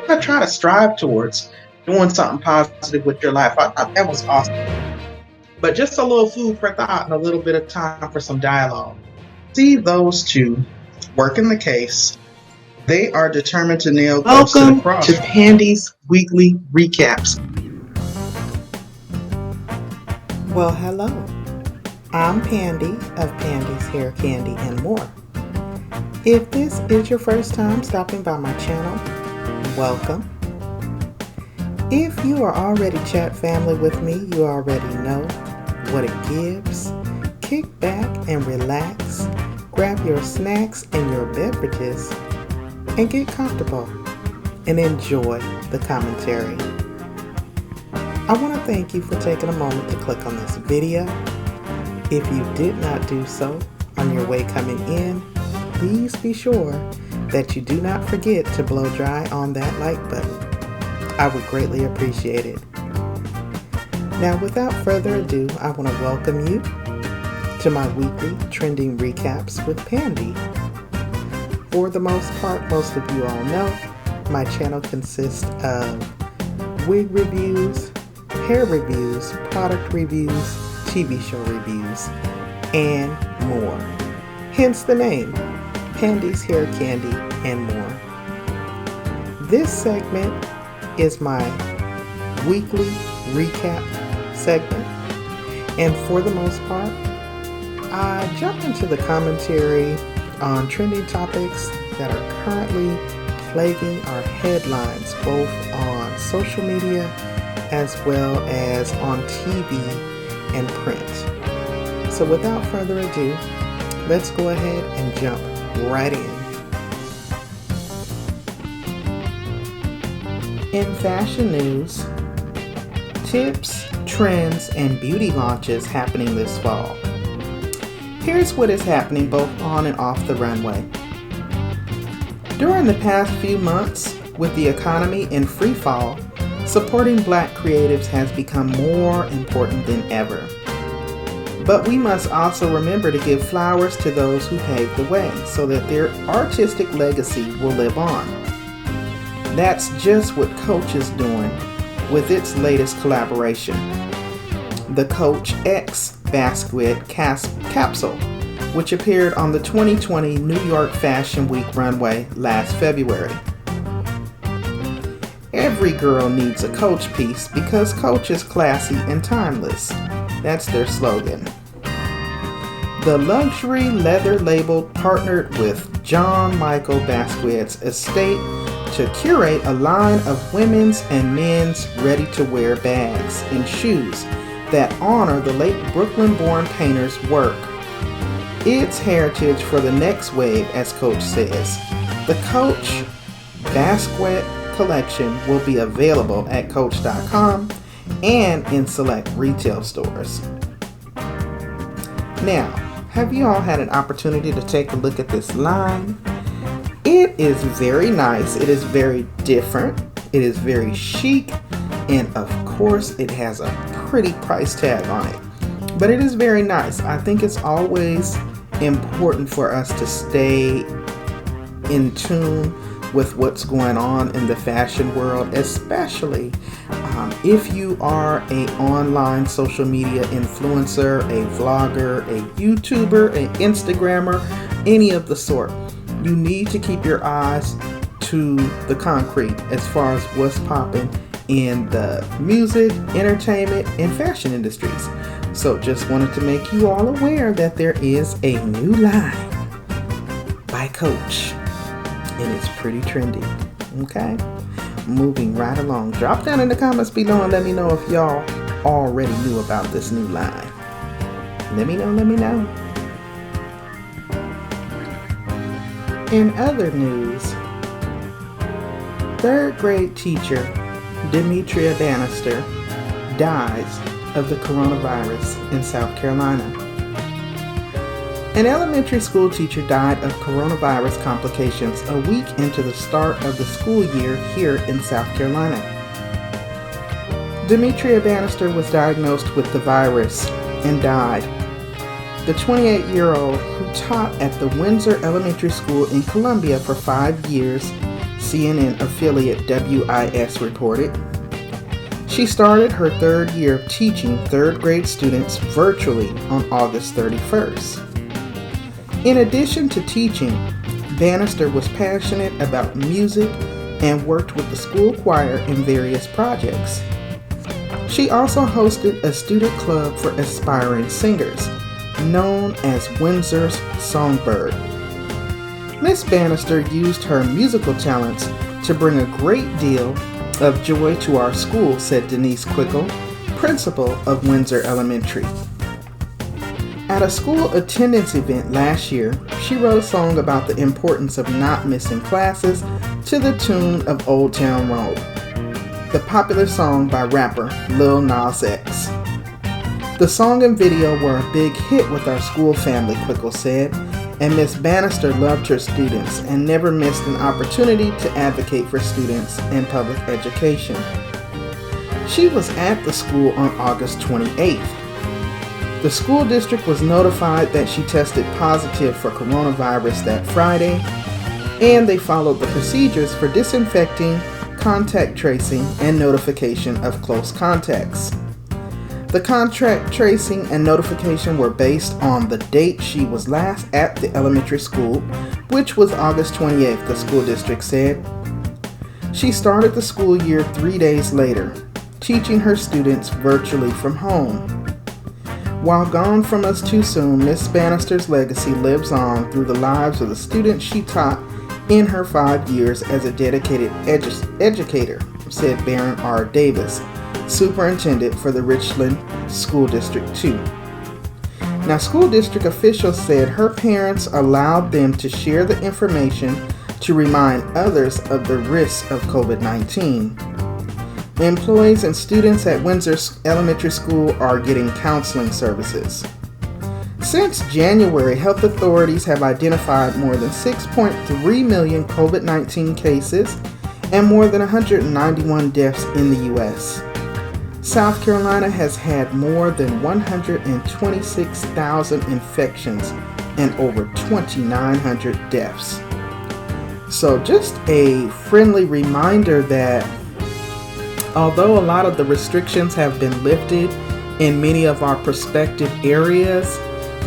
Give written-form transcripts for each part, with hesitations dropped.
to try to strive towards doing something positive with your life. I thought that was awesome. But just a little food for thought and a little bit of time for some dialogue. See those two working the case. They are determined to nail ghosts to the cross. Welcome to Pandi's Weekly Recaps. Well, hello. I'm Pandi of Pandi's Hair, Candy, and More. If this is your first time stopping by my channel, welcome. If you are already chat family with me, you already know what it gives. Kick back and relax. Grab your snacks and your beverages and get comfortable and enjoy the commentary. I want to thank you for taking a moment to click on this video. If you did not do so on your way coming in, please be sure that you do not forget to blow dry on that like button. I would greatly appreciate it. Now, without further ado, I want to welcome you to my weekly trending recaps with Pandi. For the most part, most of you all know, my channel consists of wig reviews, hair reviews, product reviews, TV show reviews, and more. Hence the name, Pandi's Hair, Candy, and More. This segment is my weekly recap segment, and for the most part, I jump into the commentary on trending topics that are currently plaguing our headlines, both on social media as well as on TV and print. So without further ado, let's go ahead and jump right in. In fashion news, tips, trends, and beauty launches happening this fall. Here's what is happening both on and off the runway. During the past few months, with the economy in free fall, supporting Black creatives has become more important than ever. But we must also remember to give flowers to those who paved the way so that their artistic legacy will live on. That's just what Coach is doing with its latest collaboration, the Coach X Basquiat capsule, which appeared on the 2020 New York Fashion Week runway last February. Every girl needs a Coach piece because Coach is classy and timeless. That's their slogan. The luxury leather label partnered with John Michael Basquiat's estate to curate a line of women's and men's ready-to-wear bags and shoes that honor the late Brooklyn-born painter's work. It's heritage for the next wave, as Coach says. The Coach Basquiat collection will be available at Coach.com and in select retail stores. Now, have you all had an opportunity to take a look at this line? It is very nice. It is very different. It is very chic. And of course, it has a pretty price tag on it. But it is very nice. I think it's always important for us to stay in tune with what's going on in the fashion world, especially if you are an online social media influencer, a vlogger, a YouTuber, an Instagrammer, any of the sort. You need to keep your eyes to the concrete as far as what's popping in the music, entertainment, and fashion industries. So just wanted to make you all aware that there is a new line by Coach, and it's pretty trendy. Okay? Moving right along. Drop down in the comments below and let me know if y'all already knew about this new line. Let me know. In other news, third grade teacher Demetria Bannister dies of the coronavirus in South Carolina. An elementary school teacher died of coronavirus complications a week into the start of the school year here in South Carolina. Demetria Bannister was diagnosed with the virus and died. The 28-year-old, who taught at the Windsor Elementary School in Columbia for 5 years, CNN affiliate WIS reported. She started her third year of teaching third grade students virtually on August 31st. In addition to teaching, Bannister was passionate about music and worked with the school choir in various projects. She also hosted a student club for aspiring singers, known as Windsor's Songbird. Miss Bannister used her musical talents to bring a great deal of joy to our school, said Denise Quickle, principal of Windsor Elementary. At a school attendance event last year, she wrote a song about the importance of not missing classes to the tune of Old Town Road, the popular song by rapper Lil Nas X. The song and video were a big hit with our school family, Quickle said, and Miss Bannister loved her students and never missed an opportunity to advocate for students in public education. She was at the school on August 28th. The school district was notified that she tested positive for coronavirus that Friday, and they followed the procedures for disinfecting, contact tracing, and notification of close contacts. The contact tracing and notification were based on the date she was last at the elementary school, which was August 28th, the school district said. She started the school year 3 days later, teaching her students virtually from home. While gone from us too soon, Miss Bannister's legacy lives on through the lives of the students she taught in her 5 years as a dedicated educator, said Baron R. Davis, superintendent for the Richland School District 2. Now, school district officials said her parents allowed them to share the information to remind others of the risks of COVID-19. Employees and students at Windsor Elementary School are getting counseling services. Since January, health authorities have identified more than 6.3 million COVID-19 cases and more than 191 deaths in the U.S. South Carolina has had more than 126,000 infections and over 2,900 deaths. So just a friendly reminder that although a lot of the restrictions have been lifted in many of our prospective areas,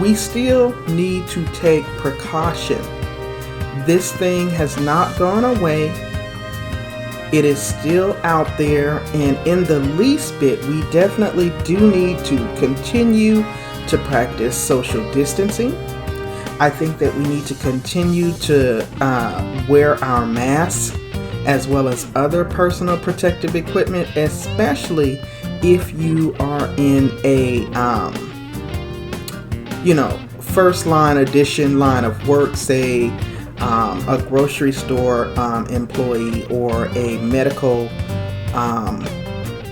we still need to take precaution. This thing has not gone away. It is still out there, and in the least bit, we definitely do need to continue to practice social distancing. I think that we need to continue to wear our masks as well as other personal protective equipment, especially if you are in a, first line addition line of work, say, a grocery store employee or a medical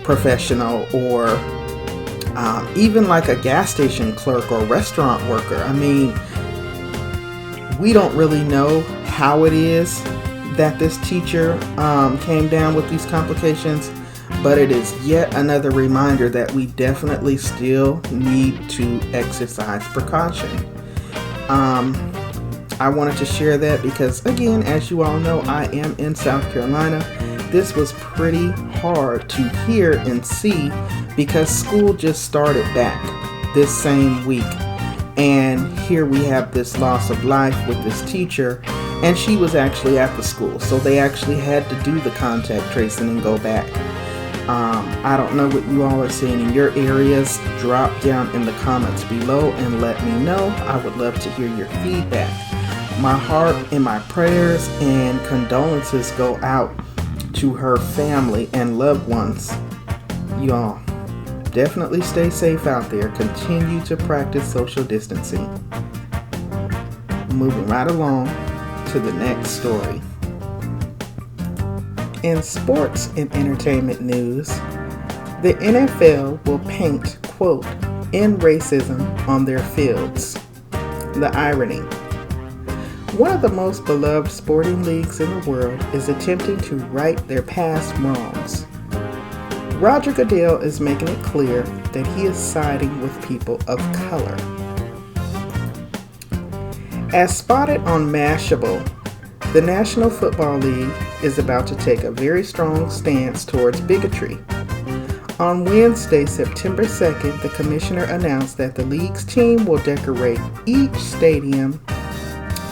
professional, or even like a gas station clerk or restaurant worker. I mean, we don't really know how it is that this teacher came down with these complications, but it is yet another reminder that we definitely still need to exercise precaution. I wanted to share that because, again, as you all know, I am in South Carolina. This was pretty hard to hear and see because school just started back this same week. And here we have this loss of life with this teacher, and she was actually at the school. So they actually had to do the contact tracing and go back. I don't know what you all are seeing in your areas. Drop down in the comments below and let me know. I would love to hear your feedback. My heart and my prayers and condolences go out to her family and loved ones. You all definitely stay safe out there. Continue to practice social distancing. Moving right along to the next story. In sports and entertainment news, the NFL will paint, quote, "end racism" on their fields. The irony. One of the most beloved sporting leagues in the world is attempting to right their past wrongs. Roger Goodell is making it clear that he is siding with people of color. As spotted on Mashable, The National Football League is about to take a very strong stance towards bigotry. On Wednesday, September 2nd, the commissioner announced that the league's team will decorate each stadium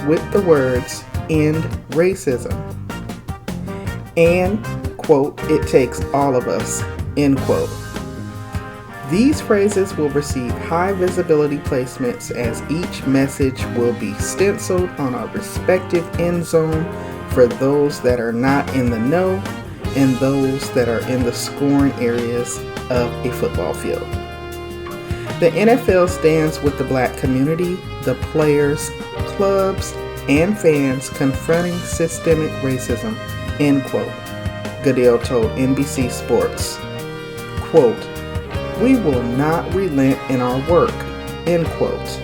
with the words, "End Racism," and, quote, "It takes all of us," end quote. These phrases will receive high visibility placements as each message will be stenciled on a respective end zone for those that are not in the know and those that are in the scoring areas of a football field. The NFL stands with the black community, the players, clubs, and fans confronting systemic racism, end quote. Goodell told NBC Sports, quote, "We will not relent in our work," end quote.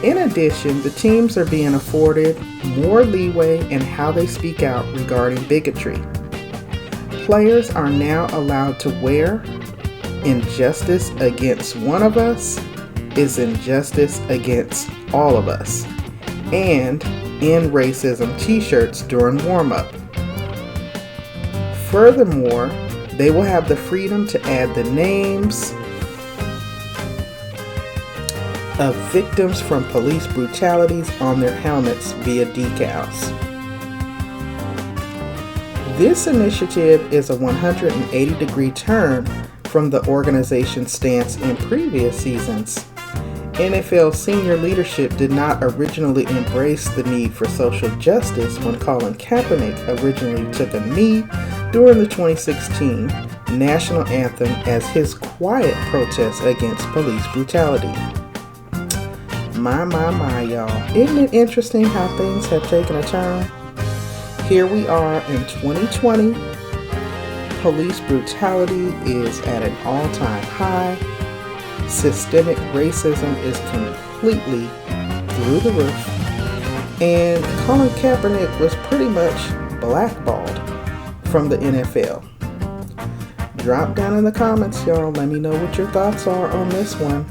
In addition, the teams are being afforded more leeway in how they speak out regarding bigotry. Players are now allowed to wear "Injustice against one of us is injustice against all of us" and "End Racism" t-shirts during warm-up. Furthermore, they will have the freedom to add the names of victims from police brutalities on their helmets via decals. This initiative is a 180-degree turn from the organization's stance in previous seasons. NFL senior leadership did not originally embrace the need for social justice when Colin Kaepernick originally took a knee during the 2016 national anthem as his quiet protest against police brutality. My, y'all. Isn't it interesting how things have taken a turn? Here we are in 2020. Police brutality is at an all-time high. Systemic racism is completely through the roof. And Colin Kaepernick was pretty much blackballed from the NFL. Drop down in the comments, y'all. Let me know what your thoughts are on this one.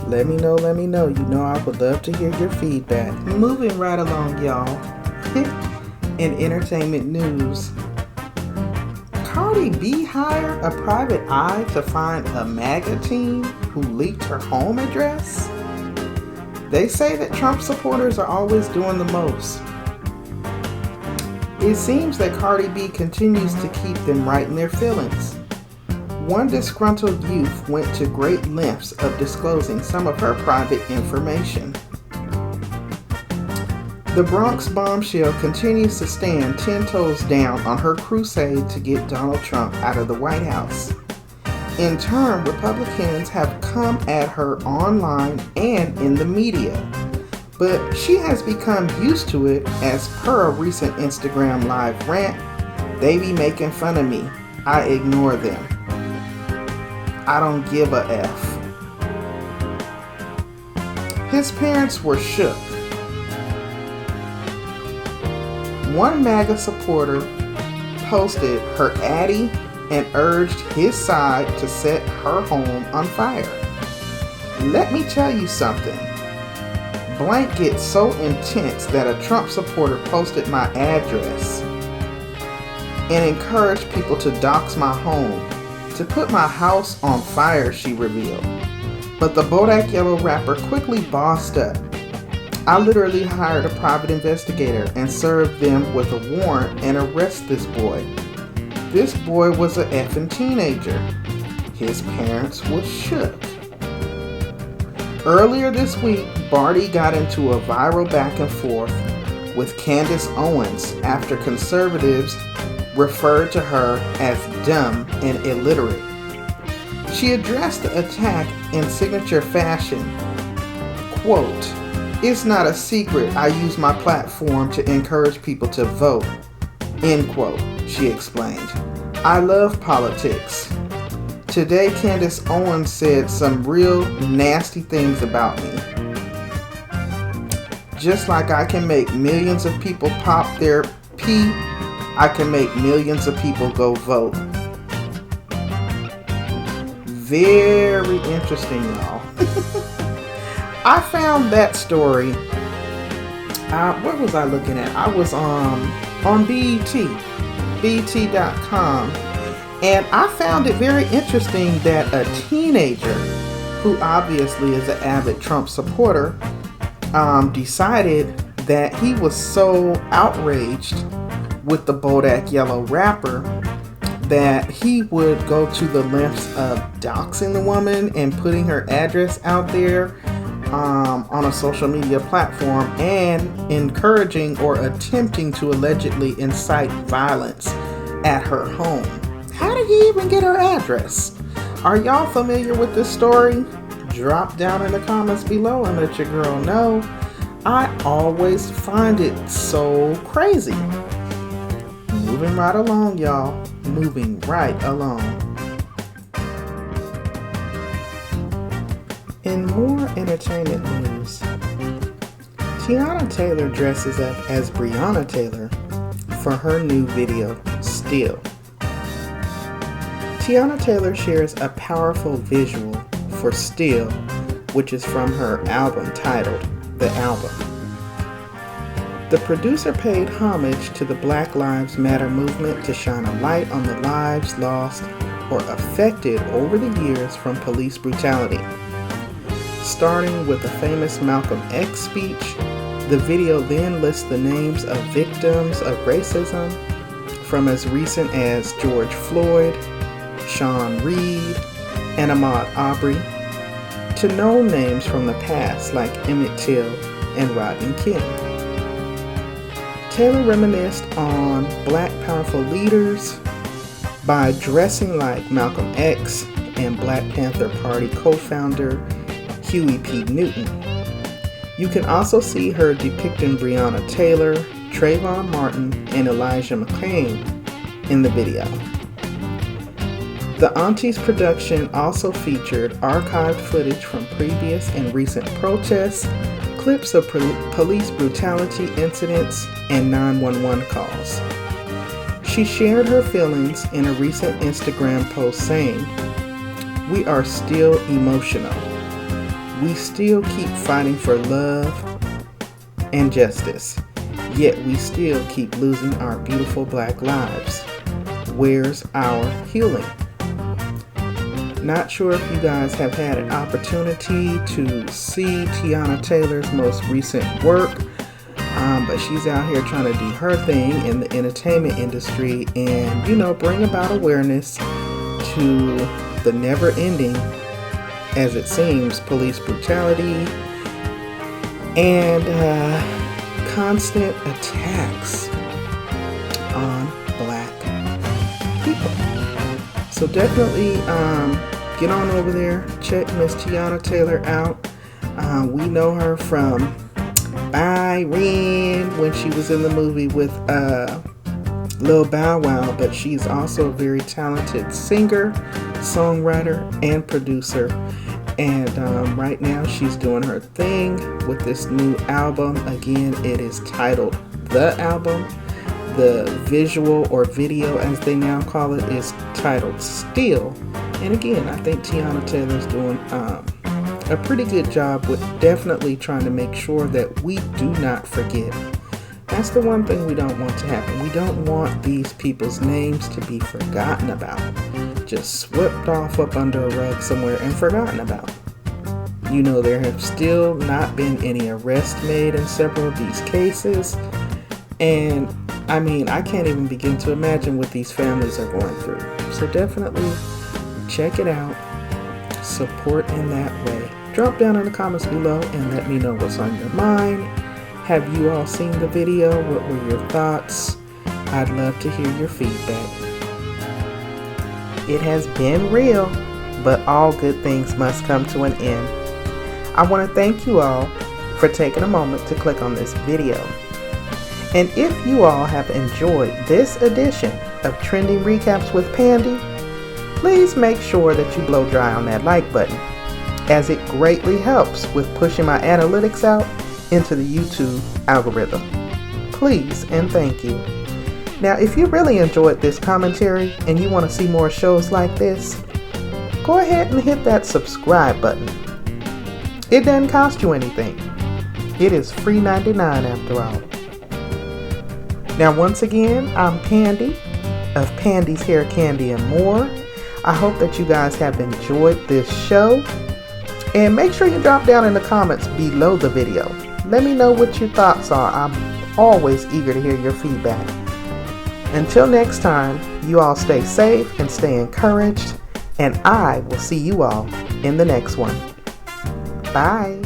Let me know. You know I would love to hear your feedback. Moving right along, y'all. In entertainment news, Cardi B hired a private eye to find a MAGA team who leaked her home address. They say that Trump supporters are always doing the most. It seems that Cardi B continues to keep them right in their feelings. One disgruntled youth went to great lengths of disclosing some of her private information. The Bronx bombshell continues to stand 10 toes down on her crusade to get Donald Trump out of the White House. In turn, Republicans have come at her online and in the media, but she has become used to it. As per a recent Instagram Live rant, "They be making fun of me. I ignore them. I don't give a F." His parents were shook. One MAGA supporter posted her addy and urged his side to set her home on fire. "Let me tell you something. Blank gets so intense that a Trump supporter posted my address and encouraged people to dox my home, to put my house on fire," she revealed. But the Bodak Yellow rapper quickly bossed up. "I literally hired a private investigator and served them with a warrant and arrest this boy. This boy was a effing teenager." His parents were shook. Earlier this week, Barty got into a viral back and forth with Candace Owens after conservatives referred to her as dumb and illiterate. She addressed the attack in signature fashion. Quote, "It's not a secret I use my platform to encourage people to vote," end quote, she explained. "I love politics. Today, Candace Owens said some real nasty things about me. Just like I can make millions of people pop their pee, I can make millions of people go vote." Very interesting, y'all. I found that story What was I looking at? I was on BET.com, and I found it very interesting that a teenager, who obviously is an avid Trump supporter, decided that he was so outraged with the Bodak Yellow rapper that he would go to the lengths of doxing the woman and putting her address out there on a social media platform, and encouraging or attempting to allegedly incite violence at her home. How did he even get her address? Are y'all familiar with this story? Drop down in the comments below and let your girl know. I always find it so crazy. Moving right along, y'all. Moving right along. In more entertainment news, Teyana Taylor dresses up as Breonna Taylor for her new video, Still. Teyana Taylor shares a powerful visual for Still, which is from her album titled The Album. The producer paid homage to the Black Lives Matter movement to shine a light on the lives lost or affected over the years from police brutality. Starting with the famous Malcolm X speech, the video then lists the names of victims of racism from as recent as George Floyd, Sean Reed, and Ahmaud Arbery, to known names from the past like Emmett Till and Rodney King. Taylor reminisced on Black powerful leaders by dressing like Malcolm X and Black Panther Party co-founder Huey P. Newton. You can also see her depicting Breonna Taylor, Trayvon Martin, and Elijah McClain in the video. The Aunties production also featured archived footage from previous and recent protests, clips of police brutality incidents, and 911 calls. She shared her feelings in a recent Instagram post saying, "We are still emotional. We still keep fighting for love and justice, yet we still keep losing our beautiful Black lives. Where's our healing?" Not sure if you guys have had an opportunity to see Teyana Taylor's most recent work, but she's out here trying to do her thing in the entertainment industry and, bring about awareness to the never-ending, as it seems, police brutality and constant attacks on Black people. So definitely get on over there, check Miss Teyana Taylor out. We know her from Byron when she was in the movie with Lil Bow Wow, but she's also a very talented singer, songwriter, and producer. And right now she's doing her thing with this new album. Again, it is titled The Album. The visual or video, as they now call it, is titled Still. And again, I think Teyana Taylor's doing a pretty good job with definitely trying to make sure that we do not forget. That's the one thing we don't want to happen. We don't want these people's names to be forgotten about, just swept off up under a rug somewhere and forgotten about. There have still not been any arrests made in several of these cases. And I can't even begin to imagine what these families are going through. So definitely check it out. Support in that way. Drop down in the comments below and let me know what's on your mind. Have you all seen the video? What were your thoughts? I'd love to hear your feedback. It has been real, but all good things must come to an end. I want to thank you all for taking a moment to click on this video. And if you all have enjoyed this edition of Trending Recaps with Pandi, please make sure that you blow dry on that like button, as it greatly helps with pushing my analytics out into the YouTube algorithm. Please and thank you. Now, if you really enjoyed this commentary and you want to see more shows like this, go ahead and hit that subscribe button. It doesn't cost you anything. It is free 99 after all. Now once again, I'm Candi of Pandi's Hair, Candi, and More. I hope that you guys have enjoyed this show. And make sure you drop down in the comments below the video. Let me know what your thoughts are. I'm always eager to hear your feedback. Until next time, you all stay safe and stay encouraged. And I will see you all in the next one. Bye.